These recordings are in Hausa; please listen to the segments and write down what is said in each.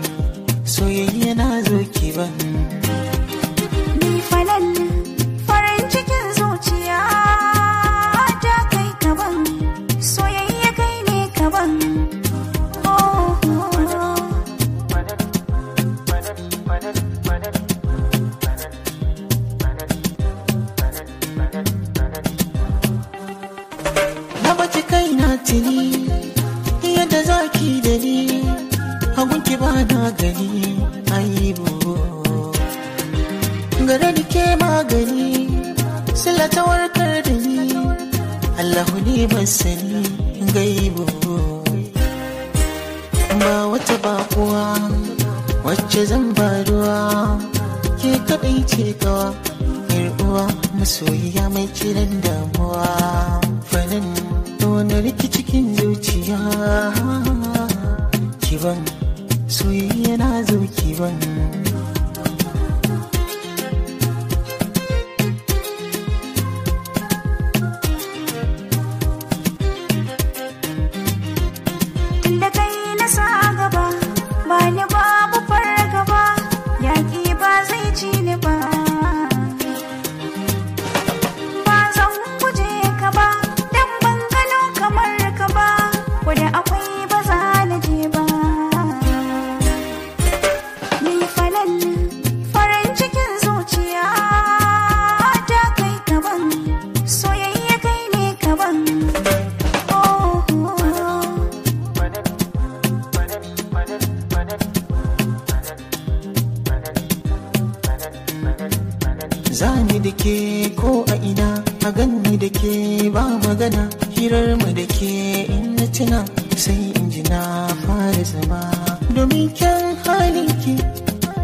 kiban soyayya na zo kiban ni falal farin cikin zuciya ta kai kaban soyayya kai ne kaban na baki kai na tuni yadda zaki da ni hagunki ba na gani aibu gare da ke magani sila ta warkar da ni Allahu ne ban sani gaibu ba wata bakuwa wacce zan ba ruwa ke kadai ce kawa uwa masoyiya mai kiran damuwa fanin wani riki cikin zuciya kiban soyayya na zo kiban da kai na sa gaba ba ni babu fargaba yaƙi ba zai ci ni ba ba zan guje ka ba dan ban gano kamar ka ba ko da akwai ba za na je ba ni falal farin cikin zuciya ta kai kaban soyayya kai ne kaban zani da ke ko a ina a ganni da ke ba magana hirar mu da ke in na tuna sai in ji na fara zama domin kyan halinki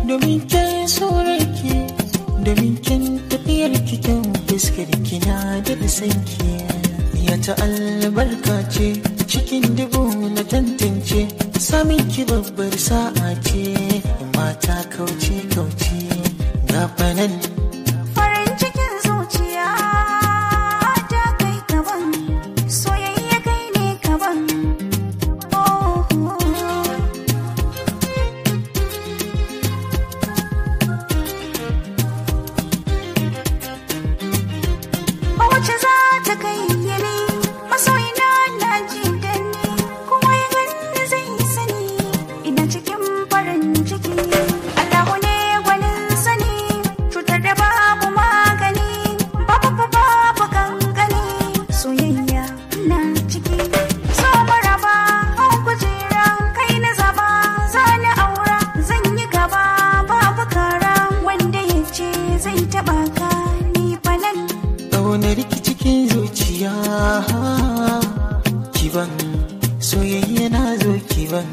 domin kyan surarki domin kyan tafiyar kyan fuskar kina da sanki ya ta albarka ce cikin dubu na tantance samin ki babbar sa'a ce mata kauce ga fanan farin cikin zuciya ta kai kaban soyayya kai ne kaban wacce za ta kai yini masoyina na ji da ni kuma ya gani zai sani ina cikin farin ciki Allahu ne gwanin sani cutar da babu magani babu kankani soyayya na ciki so maraba hau kujera kai na zaba zani aura zan yi gaba babu kara wanda ya ce zai taba ka ni falal ƙaunar ki cikin zuciya kiban soyayya na zo kiban